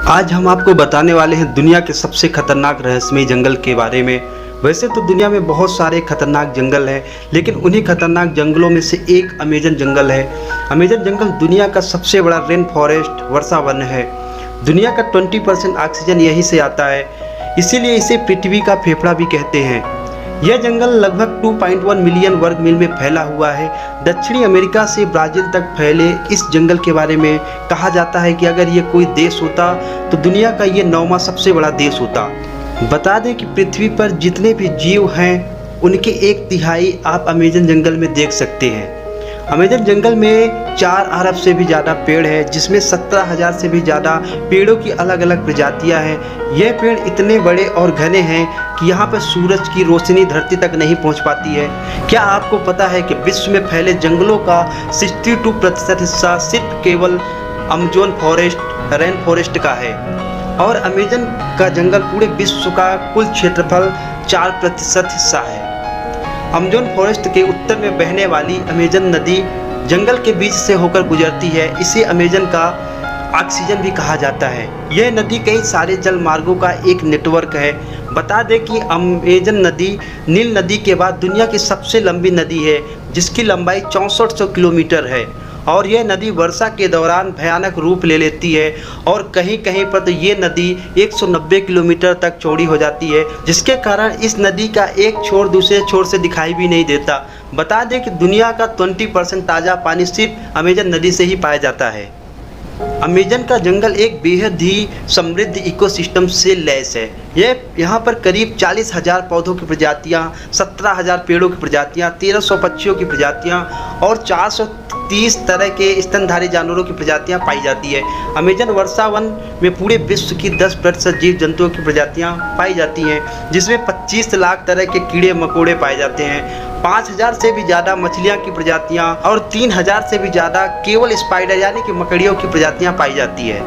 आज हम आपको बताने वाले हैं दुनिया के सबसे खतरनाक रहस्यमय जंगल के बारे में। वैसे तो दुनिया में बहुत सारे खतरनाक जंगल हैं, लेकिन उन्हीं खतरनाक जंगलों में से एक अमेजन जंगल है। अमेजन जंगल दुनिया का सबसे बड़ा रेन फॉरेस्ट वर्षा वन है। दुनिया का 20% ऑक्सीजन यहीं से आता है, इसीलिए इसे पृथ्वी का फेफड़ा भी कहते हैं। यह जंगल लगभग 2.1 मिलियन वर्ग मील में फैला हुआ है। दक्षिणी अमेरिका से ब्राज़ील तक फैले इस जंगल के बारे में कहा जाता है कि अगर ये कोई देश होता तो दुनिया का ये 9वां सबसे बड़ा देश होता। बता दें कि पृथ्वी पर जितने भी जीव हैं उनके 1/3 आप अमेजन जंगल में देख सकते हैं। अमेजन जंगल में 4 अरब से भी ज़्यादा पेड़ है, जिसमें 17,000 से भी ज़्यादा पेड़ों की अलग अलग प्रजातियां हैं। यह पेड़ इतने बड़े और घने हैं कि यहाँ पर सूरज की रोशनी धरती तक नहीं पहुँच पाती है। क्या आपको पता है कि विश्व में फैले जंगलों का 62% हिस्सा सिर्फ केवल अमेजन फॉरेस्ट रेन फॉरेस्ट का है, और अमेजन का जंगल पूरे विश्व का कुल क्षेत्रफल 4% हिस्सा है। अमेजन फॉरेस्ट के उत्तर में बहने वाली अमेजन नदी जंगल के बीच से होकर गुजरती है। इसे अमेजन का ऑक्सीजन भी कहा जाता है। यह नदी कई सारे जल मार्गों का एक नेटवर्क है। बता दें कि अमेजन नदी नील नदी के बाद दुनिया की सबसे लंबी नदी है, जिसकी लंबाई 6400 किलोमीटर है, और यह नदी वर्षा के दौरान भयानक रूप ले लेती है, और कहीं कहीं पर तो ये नदी 190 किलोमीटर तक चौड़ी हो जाती है, जिसके कारण इस नदी का एक छोर दूसरे छोर से दिखाई भी नहीं देता। बता दें कि दुनिया का 20% ताज़ा पानी सिर्फ अमेजन नदी से ही पाया जाता है। अमेजन का जंगल एक बेहद ही समृद्ध इकोसिस्टम से लैस है। यहाँ पर करीब 40,000 पौधों की प्रजातियाँ, 17,000 पेड़ों की प्रजातियाँ, 1300 पक्षियों की प्रजातियाँ और 430 तरह के स्तनधारी जानवरों की प्रजातियाँ पाई जाती है। अमेजन वर्षा वन में पूरे विश्व की 10% जीव जंतुओं की प्रजातियाँ पाई जाती हैं, जिसमें 25 लाख तरह के कीड़े मकोड़े पाए जाते हैं, 5,000 से भी ज़्यादा मछलियाँ की प्रजातियाँ और 3,000 से भी ज़्यादा केवल स्पाइडर यानी कि मकड़ियों की प्रजातियाँ पाई जाती है।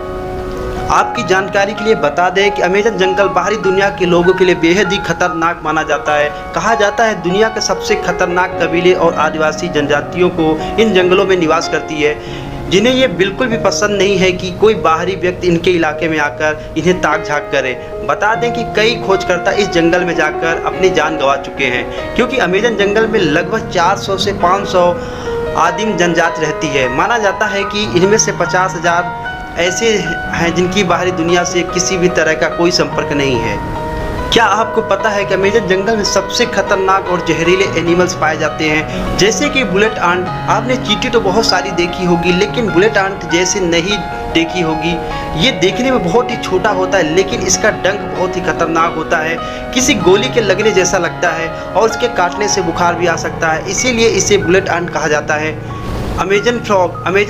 आपकी जानकारी के लिए बता दें कि अमेजन जंगल बाहरी दुनिया के लोगों के लिए बेहद ही खतरनाक माना जाता है। कहा जाता है दुनिया के सबसे खतरनाक कबीले और आदिवासी जनजातियों को इन जंगलों में निवास करती है, जिन्हें ये बिल्कुल भी पसंद नहीं है कि कोई बाहरी व्यक्ति इनके इलाके में आकर इन्हें ताक झाँक करे। बता दें कि कई खोजकर्ता इस जंगल में जाकर अपनी जान गंवा चुके हैं, क्योंकि अमेजन जंगल में लगभग 400 से 500 आदिम जनजाति रहती है। माना जाता है कि इनमें से 50,000 ऐसे हैं जिनकी बाहरी दुनिया से किसी भी तरह का कोई संपर्क नहीं है। क्या आपको पता है कि अमेजन जंगल में सबसे खतरनाक और जहरीले एनिमल्स पाए जाते हैं, जैसे कि बुलेट आंट। आपने चींटी तो बहुत सारी देखी होगी, लेकिन बुलेट आंट जैसे नहीं देखी होगी। ये देखने में बहुत ही छोटा होता है, लेकिन इसका डंक बहुत ही खतरनाक होता है, किसी गोली के लगने जैसा लगता है, और इसके काटने से बुखार भी आ सकता है, इसीलिए इसे बुलेट आंट कहा जाता है। अमेजन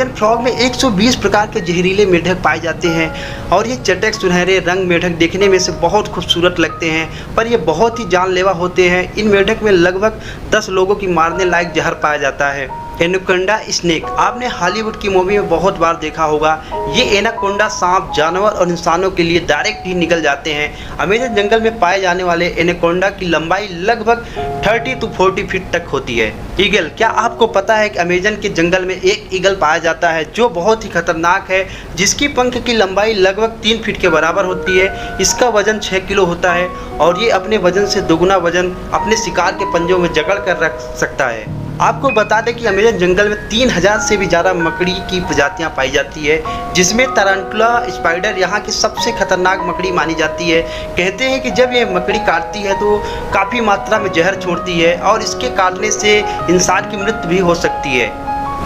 फ्रॉग में 120 प्रकार के जहरीले मेढक पाए जाते हैं, और ये चटक सुनहरे रंग मेढक देखने में से बहुत खूबसूरत लगते हैं, पर ये बहुत ही जानलेवा होते हैं। इन मेढक में लगभग 10 लोगों की मारने लायक जहर पाया जाता है। एनाकोंडा स्नेक आपने हॉलीवुड की मूवी में बहुत बार देखा होगा। ये एनाकोंडा सांप जानवर और इंसानों के लिए डायरेक्ट ही निकल जाते हैं। अमेजन जंगल में पाए जाने वाले एनाकोंडा की लंबाई लगभग 30 to 40 फीट तक होती है। ईगल, क्या आपको पता है कि अमेजन के जंगल में एक ईगल पाया जाता है जो बहुत ही खतरनाक है, जिसकी पंख की लंबाई लगभग 3 फीट के बराबर होती है। इसका वजन 6 किलो होता है, और ये अपने वजन से दोगुना वजन अपने शिकार के पंजों में जकड़ कर रख सकता है। आपको बता दें कि अमेजन जंगल में 3,000 से भी ज़्यादा मकड़ी की प्रजातियां पाई जाती है, जिसमें तारंटुला स्पाइडर यहाँ की सबसे खतरनाक मकड़ी मानी जाती है। कहते हैं कि जब ये मकड़ी काटती है तो काफ़ी मात्रा में जहर छोड़ती है, और इसके काटने से इंसान की मृत्यु भी हो सकती है।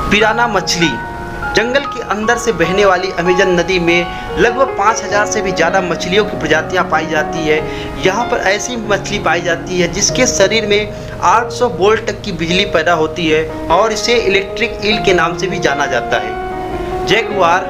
पिराना मछली जंगल के अंदर से बहने वाली अमेजन नदी में लगभग 5,000 से भी ज़्यादा मछलियों की प्रजातियां पाई जाती है। यहाँ पर ऐसी मछली पाई जाती है जिसके शरीर में 800 वोल्ट तक की बिजली पैदा होती है, और इसे इलेक्ट्रिक ईल के नाम से भी जाना जाता है। जगुआर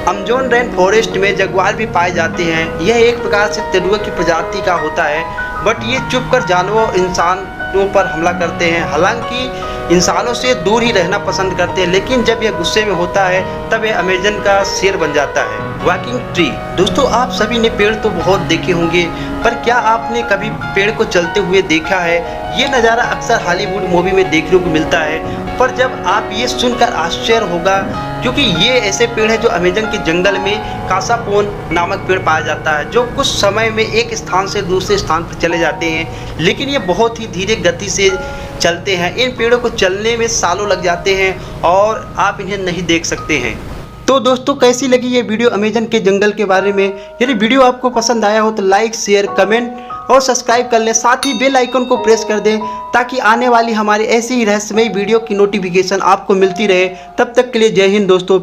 अमेजन रेन फॉरेस्ट में जगुआर भी पाए जाते हैं। यह एक प्रकार से तेंदुआ की प्रजाति का होता है, बट ये चुपकर जानवरों और इंसानों पर हमला करते हैं। हालांकि इंसानों से दूर ही रहना पसंद करते हैं, लेकिन जब यह गुस्से में होता है तब यह अमेजन का शेर बन जाता है। Walking tree. दोस्तों आप सभी ने पेड़ तो बहुत देखे होंगे, पर क्या आपने कभी पेड़ को चलते हुए देखा है? ये नज़ारा अक्सर हॉलीवुड मूवी में देखने को मिलता है, पर जब आप ये सुनकर आश्चर्य होगा, क्योंकि ये ऐसे पेड़ है जो अमेज़न के जंगल में कासापोन नामक पेड़ पाया जाता है, जो कुछ समय में एक स्थान से दूसरे स्थान पर चले जाते हैं, लेकिन ये बहुत ही धीरे गति से चलते हैं। इन पेड़ों को चलने में सालों लग जाते हैं और आप इन्हें नहीं देख सकते हैं। तो दोस्तों कैसी लगी ये वीडियो अमेज़न के जंगल के बारे में? यदि वीडियो आपको पसंद आया हो तो लाइक, शेयर, कमेंट और सब्सक्राइब कर लें। साथ ही बेल आइकन को प्रेस कर दें ताकि आने वाली हमारी ऐसी ही रहस्यमयी वीडियो की नोटिफिकेशन आपको मिलती रहे। तब तक के लिए जय हिंद दोस्तों।